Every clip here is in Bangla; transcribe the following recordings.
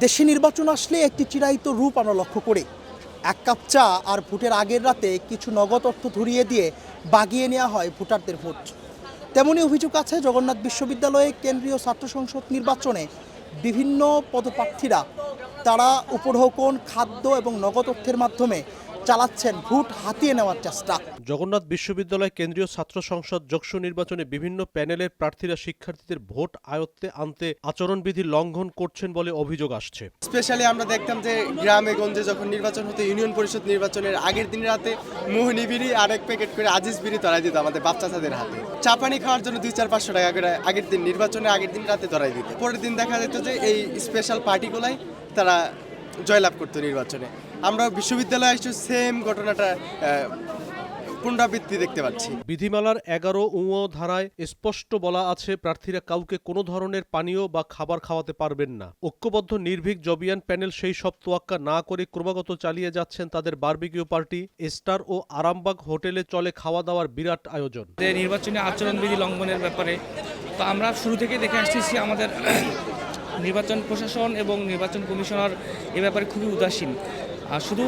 দেশে নির্বাচন আসলে একটি চিরায়িত রূপ আমরা লক্ষ্য করি। এক কাপ চা আর ভোটের আগের রাতে কিছু নগদ অর্থ ধরিয়ে দিয়ে বাগিয়ে নেওয়া হয় ভোটারদের ভোট। তেমনই অভিযোগ আছে জগন্নাথ বিশ্ববিদ্যালয়ে কেন্দ্রীয় ছাত্র সংসদ নির্বাচনে বিভিন্ন পদপ্রার্থীরা তারা উপঢৌকন, খাদ্য এবং নগদ অর্থের মাধ্যমে চালাচ্ছেন ভোট হাতিয়ে নেওয়ার চেষ্টা। জগন্নাথ বিশ্ববিদ্যালয় কেন্দ্রীয় ছাত্র সংসদ যক্ষ নির্বাচনে বিভিন্ন প্যানেলের প্রার্থীরা শিক্ষার্থীদের ভোট আয়ত্তে আনতে আচরণবিধি লঙ্ঘন করছেন বলে অভিযোগ আসছে। স্পেশালি আমরা দেখতাম যে গ্রামে গঞ্জে যখন নির্বাচন হতো, ইউনিয়ন পরিষদ নির্বাচনের আগের দিন রাতে মোহনী বিড়ি আরেক প্যাকেট করে আজিজ বিড়ি ধরাই দিত আমাদের বাচ্চাদের হাতে। চা পানি খাওয়ার জন্য 200-500 টাকা করে আগের দিন নির্বাচনের আগের দিন রাতে ধরাই দিত। পরের দিন দেখা যেত যে এই স্পেশাল পার্টিগুলাই তারা জয়লাভ করতো নির্বাচনে। আমরা বিশ্ববিদ্যালয়ে এসে সেম ঘটনাটা পুনরাবৃত্তি দেখতে পাচ্ছি। বিধিমালার 11 ধারায় স্পষ্ট বলা আছে, প্রার্থীরা কাউকে কোনো ধরনের পানীয় বা খাবার খাওয়াতে পারবেন না। ঐক্যবদ্ধ নির্ভীক জবিয়ান প্যানেল সেই সব তোয়াক্কা না করে ক্রমাগত চালিয়ে যাচ্ছেন তাদের বারবিকিউ পার্টি। স্টার ও আরামবাগ হোটেলে চলে খাওয়া দাওয়ার বিরাট আয়োজন। নির্বাচনী আচরণবিধি লঙ্ঘনের ব্যাপারে তো আমরা শুরু থেকে দেখে আসতেছি আমাদের নির্বাচন প্রশাসন এবং নির্বাচন কমিশনার এ ব্যাপারে খুবই উদাসীন। শুধু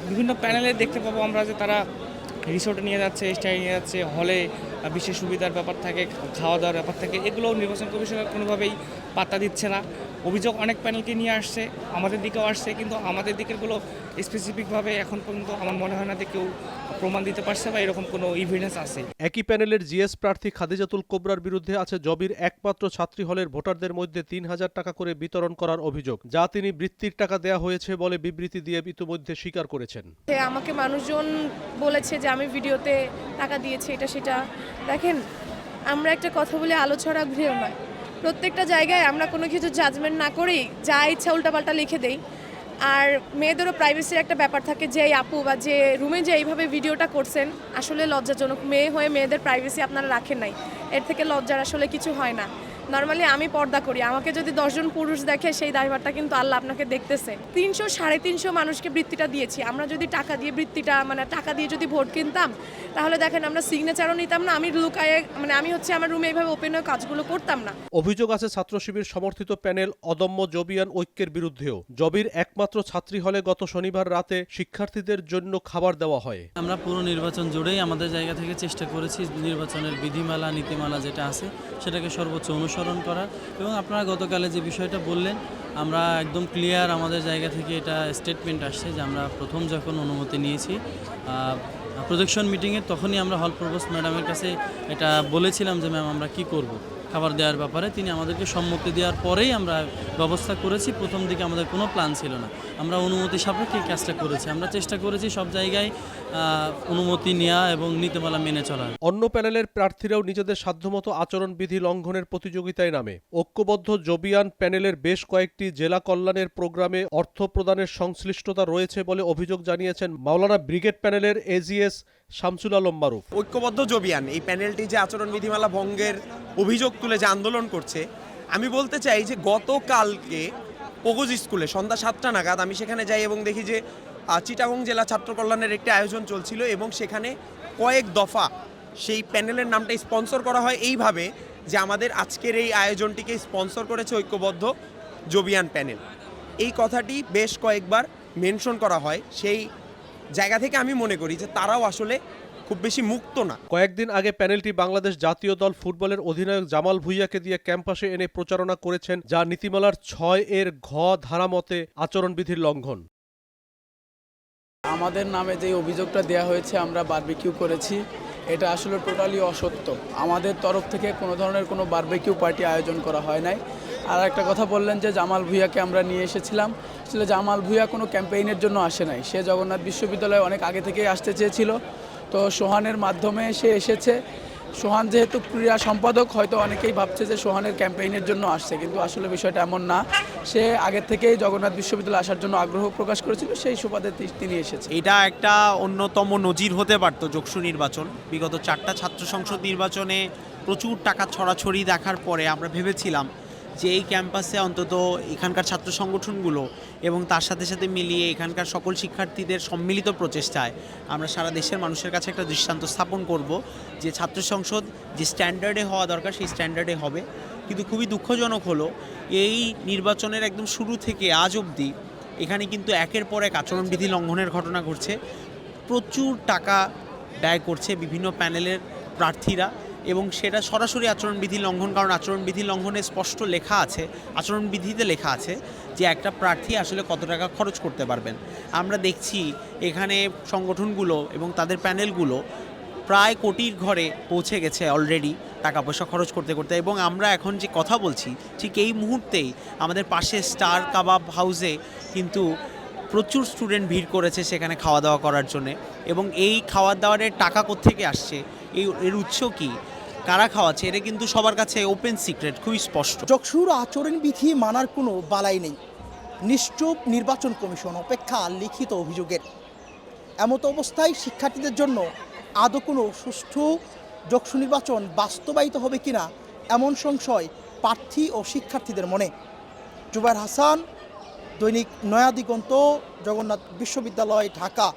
বিভিন্ন প্যানেলে দেখতে পাবো আমরা যে তারা রিসোর্টে নিয়ে যাচ্ছে, স্টাইলে নিয়ে যাচ্ছে, হলে বিশেষ সুবিধার ব্যাপার থাকে, খাওয়া দাওয়ার ব্যাপার থাকে, এগুলো নির্বাচন কমিশনার কোনোভাবেই পাত্তা দিচ্ছে না। অভিযোগ অনেক প্যানেলকে নিয়ে আসছে, আমাদের দিকেও আসছে, কিন্তু আমাদের দিকেরগুলো স্পেসিফিকভাবে এখন পর্যন্ত আমার মনে হয় না যে কেউ প্রমাণ দিতে পারছে বা এরকম কোনো ইভিডেন্স আছে। একই প্যানেলের জিএস প্রার্থী খাদিজাতুল কোবরার বিরুদ্ধে আছে জবির একমাত্র ছাত্রী হলের ভোটারদের মধ্যে 3000 টাকা করে বিতরণ করার অভিযোগ, যা তিনি বৃত্তির টাকা দেয়া হয়েছে বলে বিবৃতি দিয়ে ইতিমধ্যে স্বীকার করেছেন। আমাকে মানুষজন বলেছে যে আমি ভিডিওতে টাকা দিয়েছি, এটা সেটা। দেখেন, আমরা একটা কথা বলে আলো ছড়া ঘুরেও নয়, প্রত্যেকটা জায়গায় আমরা কোনো কিছু জাজমেন্ট না করেই যা ইচ্ছা উল্টাপাল্টা লিখে দেই। আর মেয়েদেরও প্রাইভেসির একটা ব্যাপার থাকে, যে আপু বা যে রুমে যে এইভাবে ভিডিওটা করছেন আসলে লজ্জাজনক। মেয়ে হয়ে মেয়েদের প্রাইভেসি আপনারা রাখেন নাই, এর থেকে লজ্জার আসলে কিছু হয় না। নর্মালি আমি পর্দা করি, আমাকে যদি 10 জন পুরুষ দেখে সেই দায়ভারটা কিন্তু আল্লাহ আপনাকে দেখতেছে। 300-350 মানুষকে বৃত্তিটা দিয়েছি। আমরা যদি টাকা দিয়ে বৃত্তিটা টাকা দিয়ে যদি ভোট কিনতাম তাহলে দেখেন আমরা সিগনেচারও নিতাম না। আমি লুকায়ে আমি আমার রুমে এইভাবে ওপেন হয়ে কাজগুলো করতাম না। অভিযোগ আছে ছাত্র শিবির সমর্থিত প্যানেল অদম্য জবিয়ান ঐক্যের বিরুদ্ধেও। জবির একমাত্র ছাত্রী হলে গত শনিবার রাতে শিক্ষার্থীদের জন্য খাবার দেওয়া হয়। আমরা পুরো নির্বাচন জুড়েই আমাদের জায়গা থেকে চেষ্টা করেছি নির্বাচনের বিধিমালা নীতিমালা যেটা আছে সেটাকে সর্বোচ্চ অনুসরণ করা। এবং আপনারা গতকালে যে বিষয়টা বললেন, আমরা একদম ক্লিয়ার আমাদের জায়গা থেকে এটা স্টেটমেন্ট আসছে যে আমরা প্রথম যখন অনুমতি নিয়েছি প্রজেকশন মিটিংয়ে, তখনই আমরা হল প্রভোস্ট ম্যাডামের কাছে এটা বলেছিলাম যে ম্যাম আমরা কি করব খাবার দেওয়ার ব্যাপারে। তিনি আমাদেরকে সম্মতি দেওয়ার পরেই আমরা ব্যবস্থা করেছি। প্রথম দিকে আমাদের কোনো প্ল্যান ছিল না, আমরা অনুমতি সাপেক্ষে কাজটা করেছি। আমরা চেষ্টা করেছি সব জায়গায় অনুমতি নেওয়া এবং নীতিমালা মেনে চলার। অন্য প্যানেলের প্রার্থীরাও নিজেদের সাধ্যমতো আচরণবিধি লঙ্ঘনের প্রতিযোগিতায় নামে। ঐক্যবদ্ধ জবিয়ান প্যানেলের বেশ কয়েকটি জেলা কল্যাণের প্রোগ্রামে অর্থ প্রদানের সংশ্লিষ্টতা রয়েছে বলে অভিযোগ জানিয়েছেন মাওলানা ব্রিগেড প্যানেলের এজিএস শামসুল আলম মারুফ। ঐক্যবদ্ধ জবিয়ান এই প্যানেলটি যে আচরণ বিধিমালা ভঙ্গের অভিযোগ তুলে যে আন্দোলন করছে, আমি বলতে চাই যে গতকালকে পগোজ স্কুলে সন্ধ্যা 7টা নাগাদ আমি সেখানে যাই এবং দেখি যে চিটাগং জেলা ছাত্র কল্যাণের একটি আয়োজন চলছিল এবং সেখানে কয়েক দফা সেই প্যানেলের নামটা স্পন্সর করা হয় এইভাবে যে আমাদের আজকের এই আয়োজনটিকে স্পন্সর করেছে ঐক্যবদ্ধ জবিয়ান প্যানেল। এই কথাটি বেশ কয়েকবার মেনশন করা হয়। সেই জায়গা থেকে আমি মনে করি যে তারাও আসলে খুব বেশি মুক্ত না। কয়েকদিন আগে প্যানেলটি বাংলাদেশ জাতীয় দল ফুটবলের অধিনায়ক জামাল ভুঁইয়াকে দিয়ে ক্যাম্পাসে এনে প্রচারণা করেছেন, যা নীতিমালার 6 ধারা মতে আচরণবিধির লঙ্ঘন। আমাদের নামে যে অভিযোগটা দেওয়া হয়েছে আমরা বারবিকিউ করেছি, এটা আসলে টোটালি অসত্য। আমাদের তরফ থেকে কোনো ধরনের কোনো বারবিকিউ পার্টি আয়োজন করা হয় নাই। আর একটা কথা বললেন যে জামাল ভুঁইয়াকে আমরা নিয়ে এসেছিলাম, আসলে জামাল ভুঁইয়া কোনো ক্যাম্পেইনের জন্য আসে নাই। সে জগন্নাথ বিশ্ববিদ্যালয়ে অনেক আগে থেকেই আসতে চেয়েছিল, তো সোহানের মাধ্যমে সে এসেছে। সোহান যেহেতু ক্রীড়া সম্পাদক, হয়তো অনেকেই ভাবছে যে সোহানের ক্যাম্পেইনের জন্য আসছে, কিন্তু আসলে বিষয়টা এমন না। সে আগের থেকেই জগন্নাথ বিশ্ববিদ্যালয়ে আসার জন্য আগ্রহ প্রকাশ করেছিল, সেই সুবাদে তিনি এসেছে। এটা একটা অন্যতম নজির হতে পারত যক্ষ নির্বাচন। বিগত 4টা ছাত্র সংসদ নির্বাচনে প্রচুর টাকা ছড়াছড়ি দেখার পরে আমরা ভেবেছিলাম যে এই ক্যাম্পাসে অন্তত এখানকার ছাত্র সংগঠনগুলো এবং তার সাথে সাথে মিলিয়ে এখানকার সকল শিক্ষার্থীদের সম্মিলিত প্রচেষ্টায় আমরা সারা দেশের মানুষের কাছে একটা দৃষ্টান্ত স্থাপন করব যে ছাত্র সংসদ যে স্ট্যান্ডার্ডে হওয়া দরকার সেই স্ট্যান্ডার্ডে হবে। কিন্তু খুবই দুঃখজনক হলো এই নির্বাচনের একদম শুরু থেকে আজ অবধি এখানে কিন্তু একের পর এক আচরণবিধি লঙ্ঘনের ঘটনা ঘটছে। প্রচুর টাকা ব্যয় করছে বিভিন্ন প্যানেলের প্রার্থীরা, এবং সেটা সরাসরি আচরণবিধি লঙ্ঘন, কারণ আচরণবিধি লঙ্ঘনে স্পষ্ট লেখা আছে, আচরণবিধিতে লেখা আছে যে একটা প্রার্থী আসলে কত টাকা খরচ করতে পারবেন। আমরা দেখছি এখানে সংগঠনগুলো এবং তাদের প্যানেলগুলো প্রায় কোটির ঘরে পৌঁছে গেছে অলরেডি টাকা পয়সা খরচ করতে করতে, এবং আমরা এখন যে কথা বলছি ঠিক এই মুহূর্তেই আমাদের পাশে স্টার কাবাব হাউসে কিন্তু প্রচুর স্টুডেন্ট ভিড় করেছে সেখানে খাওয়া দাওয়া করার জন্যে, এবং এই খাওয়া দাওয়ার টাকা কোত্থেকে আসছে, এর উৎস কী, কারা খাওয়াচ্ছে, এটা কিন্তু সবার কাছে ওপেন সিক্রেট, খুবই স্পষ্ট। যকসুর আচরণবিধি মানার কোনো বালাই নেই, নিশ্চুপ নির্বাচন কমিশন, অপেক্ষা লিখিত অভিযোগের। এমত অবস্থায় শিক্ষার্থীদের জন্য আদৌ কোনো সুষ্ঠু যকসু নির্বাচন বাস্তবায়িত হবে কিনা এমন সংশয় প্রার্থী ও শিক্ষার্থীদের মনে। জুবায়ের হাসান, দৈনিক নয়া দিগন্ত, জগন্নাথ বিশ্ববিদ্যালয়, ঢাকা।